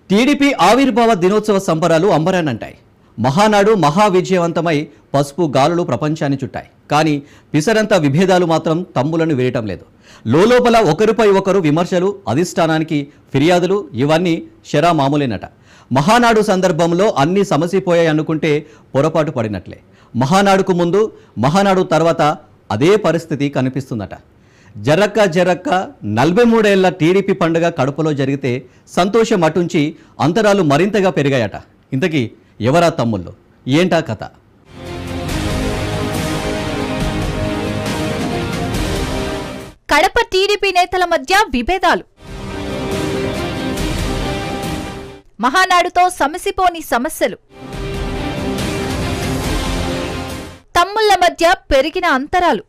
TDP ఆవిర్భావ దినోత్సవ సంబరాలు అంబరానంటాయి. మహానాడు మహా విజయవంతమై పసుపు గాలులు ప్రపంచాన్ని చుట్టాయి. కానీ పిసరంత విభేదాలు మాత్రం తమ్ములను వేయటం లేదు. లోపల ఒకరిపై ఒకరు విమర్శలు, అధిష్టానానికి ఫిర్యాదులు ఇవన్నీ శరా మామూలేనట. మహానాడు సందర్భంలో అన్నీ సమసిపోయాయి అనుకుంటే పొరపాటు పడినట్లే. మహానాడుకు ముందు, మహానాడు తర్వాత అదే పరిస్థితి కనిపిస్తుందట. జరక్క 43 ఏళ్ల టీడీపీ పండుగ కడపలో జరిగితే సంతోషం అటుంచి అంతరాలు మరింతగా పెరిగాయట. ఇంతకీ ఎవరా తమ్ముళ్ళు, ఏంటా కథ? కడప టీడీపీ నేతల మధ్య విభేదాలు. మహానాడుతో సమసిపోని సమస్యలు. తమ్ముళ్ల మధ్య పెరిగిన అంతరాలు.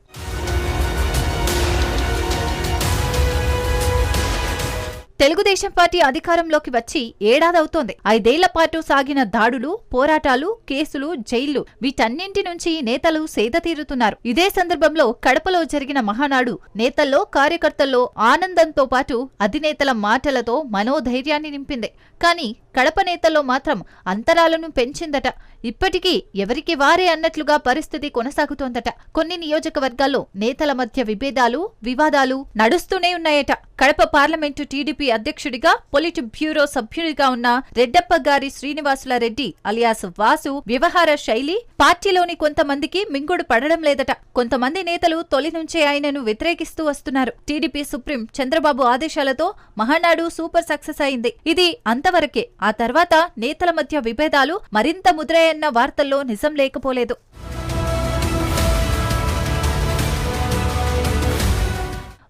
తెలుగుదేశం పార్టీ అధికారంలోకి వచ్చి ఏడాదవుతోంది. 5 ఏళ్ల పాటు సాగిన దాడులు, పోరాటాలు, కేసులు, జైళ్లు వీటన్నింటి నుంచి నేతలు సేద తీరుతున్నారు. ఇదే సందర్భంలో కడపలో జరిగిన మహానాడు నేతల్లో, కార్యకర్తల్లో ఆనందంతో పాటు అధినేతల మాటలతో మనోధైర్యాన్ని నింపింది. కానీ కడప నేతల్లో మాత్రం అంతరాలను పెంచిందట. ఇప్పటికీ ఎవరికి వారే అన్నట్లుగా పరిస్థితి కొనసాగుతోందట. కొన్ని నియోజకవర్గాల్లో నేతల మధ్య విభేదాలు, వివాదాలు నడుస్తూనే ఉన్నాయట. కడప పార్లమెంటు టీడీపీ అధ్యక్షుడిగా, పొలిట్ బ్యూరో సభ్యుడిగా ఉన్న రెడ్డప్పగారి శ్రీనివాసుల రెడ్డి అలియాస్ వాసు వ్యవహార శైలి పార్టీలోని కొంతమందికి మింగుడు పడడం లేదట. కొంతమంది నేతలు తొలి నుంచే ఆయనను వ్యతిరేకిస్తూ వస్తున్నారు. టీడీపీ సుప్రీం చంద్రబాబు ఆదేశాలతో మహానాడు సూపర్ సక్సెస్ అయింది. ఇది అంతవరకే. ఆ తర్వాత నేతల మధ్య విభేదాలు మరింత ముద్రయన్న వార్తల్లో నిజం లేకపోలేదు.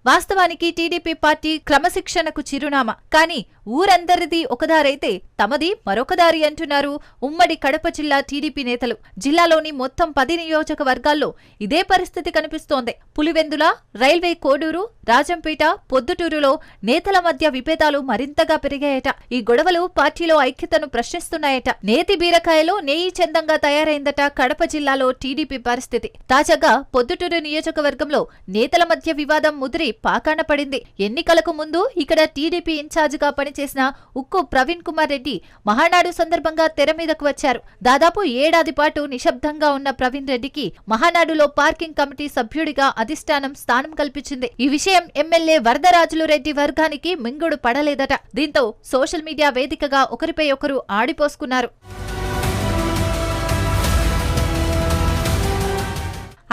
వాస్తవానికి టీడీపీ పార్టీ క్రమశిక్షణకు చిరునామా. కానీ ఊరందరిది ఒకదారైతే తమది మరొకదారి అంటున్నారు ఉమ్మడి కడప జిల్లా టీడీపీ నేతలు. జిల్లాలోని మొత్తం 10 నియోజకవర్గాల్లో ఇదే పరిస్థితి కనిపిస్తోంది. పులివెందుల, రైల్వే కోడూరు, రాజంపేట, పొద్దుటూరులో నేతల మధ్య విభేదాలు మరింతగా పెరిగాయట. ఈ గొడవలు పార్టీలో ఐక్యతను ప్రశ్నిస్తున్నాయట. నేతి బీరకాయలో నేయి చందంగా తయారైందట కడప జిల్లాలో టీడీపీ పరిస్థితి. తాజాగా పొద్దుటూరు నియోజకవర్గంలో నేతల మధ్య వివాదం ముదిరి పాకాన పడింది. ఎన్నికలకు ముందు ఇక్కడ టీడీపీ ఇన్ఛార్జిగా పనిచేసిన ఉక్కు ప్రవీణ్ కుమార్ రెడ్డి మహానాడు సందర్భంగా తెర మీదకు వచ్చారు. దాదాపు ఏడాది పాటు నిశ్శబ్దంగా ఉన్న ప్రవీణ్ రెడ్డికి మహానాడులో పార్కింగ్ కమిటీ సభ్యుడిగా అధిష్టానం స్థానం కల్పించింది. ఈ విషయం ఎమ్మెల్యే వరదరాజులు రెడ్డి వర్గానికి మింగుడు పడలేదట. దీంతో సోషల్ మీడియా వేదికగా ఒకరిపై ఒకరు ఆడిపోసుకున్నారు.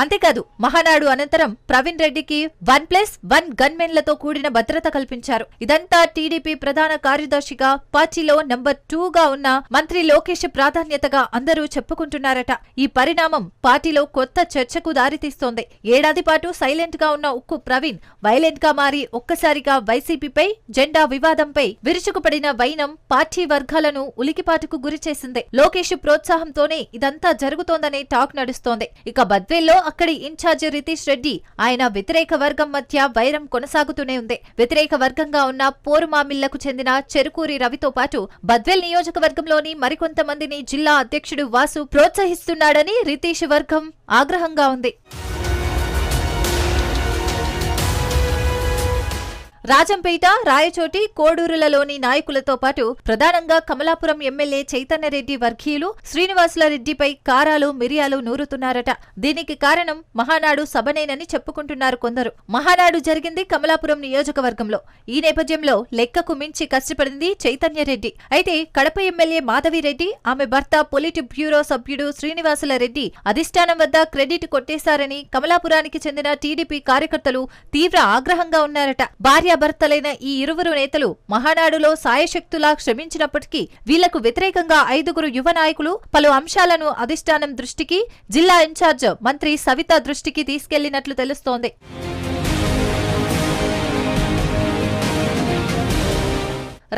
అంతేకాదు మహానాడు అనంతరం ప్రవీణ్ రెడ్డికి 1+1 గన్మెన్లతో కూడిన భద్రత కల్పించారు. ఇదంతా టీడీపీ ప్రధాన కార్యదర్శిగా, పార్టీలో నెంబర్ 2గా ఉన్న మంత్రి లోకేష్ ప్రాధాన్యతగా అందరూ చెప్పుకుంటున్నారట. ఈ పరిణామం పార్టీలో కొత్త చర్చకు దారితీస్తోంది. ఏడాది పాటు సైలెంట్ గా ఉన్న ఉక్కు ప్రవీణ్ వైలెంట్ గా మారి ఒక్కసారిగా వైసీపీపై, జెండా వివాదంపై విరుచుకుపడిన వైనం పార్టీ వర్గాలను ఉలికిపాటుకు గురిచేసింది. లోకేష్ ప్రోత్సాహంతోనే ఇదంతా జరుగుతోందనే టాక్ నడుస్తోంది. ఇక బద్వేల్లో అక్కడి ఇన్ఛార్జి రితీష్ రెడ్డి, ఆయన వ్యతిరేక వర్గం మధ్య వైరం కొనసాగుతూనే ఉంది. వ్యతిరేక వర్గంగా ఉన్న పోరుమామిళ్లకు చెందిన చెరుకూరి రవితో పాటు బద్వేల్ నియోజకవర్గంలోని మరికొంతమందిని జిల్లా అధ్యక్షుడు వాసు ప్రోత్సహిస్తున్నాడని రితీష్ వర్గం ఆగ్రహంగా ఉంది. రాజంపేట, రాయచోటి, కోడూరులలోని నాయకులతో పాటు ప్రధానంగా కమలాపురం ఎమ్మెల్యే చైతన్యరెడ్డి వర్గీయులు శ్రీనివాసుల రెడ్డిపై కారాలు, మిరియాలు నూరుతున్నారట. దీనికి కారణం మహానాడు సభనేనని చెప్పుకుంటున్నారు కొందరు. మహానాడు జరిగింది కమలాపురం నియోజకవర్గంలో. ఈ నేపథ్యంలో లెక్కకు మించి కష్టపడింది చైతన్యరెడ్డి. అయితే కడప ఎమ్మెల్యే మాధవిరెడ్డి, ఆమె భర్త పొలిట్ బ్యూరో సభ్యుడు శ్రీనివాసుల రెడ్డి అధిష్టానం వద్ద క్రెడిట్ కొట్టేశారని కమలాపురానికి చెందిన టీడీపీ కార్యకర్తలు తీవ్ర ఆగ్రహంగా ఉన్నారట. భర్తలైన ఈ ఇరువురు నేతలు మహానాడులో సాయశక్తులా శ్రమించినప్పటికీ వీళ్లకు వ్యతిరేకంగా 5 యువ నాయకులు పలు అంశాలను అధిష్టానం దృష్టికి, జిల్లా ఇన్ఛార్జ్ మంత్రి సవిత దృష్టికి తీసుకెళ్లినట్లు తెలుస్తోంది.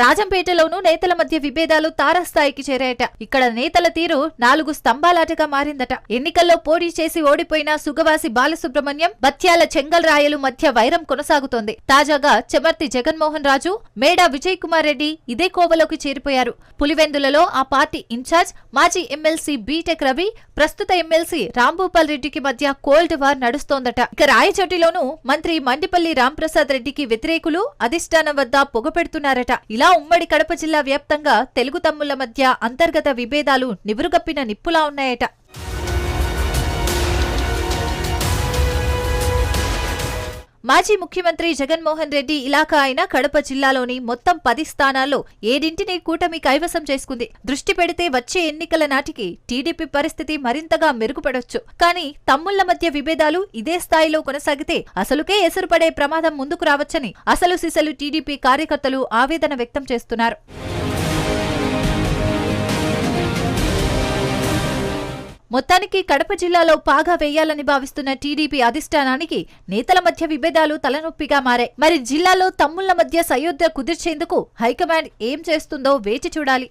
రాజంపేటలోనూ నేతల మధ్య విభేదాలు తారస్థాయికి చేరాయట. ఇక్కడ నేతల తీరు 4 స్తంభాలాటగా మారిందట. ఎన్నికల్లో పోటీ చేసి ఓడిపోయిన సుగవాసి బాలసుబ్రహ్మణ్యం, బత్యాల చెంగల్ రాయలు మధ్య వైరం కొనసాగుతోంది. తాజాగా చెమర్తి జగన్మోహన్ రాజు, మేడా విజయ్ కుమార్ రెడ్డి ఇదే కోవలోకి చేరిపోయారు. పులివెందులలో ఆ పార్టీ ఇన్ఛార్జ్ మాజీ ఎమ్మెల్సీ బీటెక్ రవి, ప్రస్తుత ఎమ్మెల్సీ రాంభూపాల్ రెడ్డికి మధ్య కోల్డ్ వార్ నడుస్తోందట. ఇక రాయచోటిలోనూ మంత్రి మండిపల్లి రాంప్రసాద్ రెడ్డికి వ్యతిరేకులు అధిష్టానం వద్ద పొగపెడుతున్నారట. ఇలా ఇలా ఉమ్మడి కడప జిల్లా వ్యాప్తంగా తెలుగు తమ్ముళ్ల మధ్య అంతర్గత విభేదాలు నివురుగప్పిన నిప్పులా ఉన్నాయట. మాజీ ముఖ్యమంత్రి జగన్మోహన్ రెడ్డి ఇలాకా అయిన కడప జిల్లాలోని మొత్తం 10 స్థానాల్లో 7 కూటమి కైవసం చేసుకుంది. దృష్టి పెడితే వచ్చే ఎన్నికల నాటికి టీడీపీ పరిస్థితి మరింతగా మెరుగుపడొచ్చు. కానీ తమ్ముళ్ల మధ్య విభేదాలు ఇదే స్థాయిలో కొనసాగితే అసలుకే ఎసురుపడే ప్రమాదం ముందుకు రావచ్చని అసలు సిసలు టీడీపీ కార్యకర్తలు ఆవేదన వ్యక్తం చేస్తున్నారు. మొత్తానికి కడప జిల్లాలో పాగా వేయాలని భావిస్తున్న టీడీపీ అధిష్టానానికి నేతల మధ్య విభేదాలు తలనొప్పిగా మారాయి. మరి జిల్లాలో తమ్ముళ్ల మధ్య సయోధ్య కుదిర్చేందుకు హైకమాండ్ ఏం చేస్తుందో వేచి చూడాలి.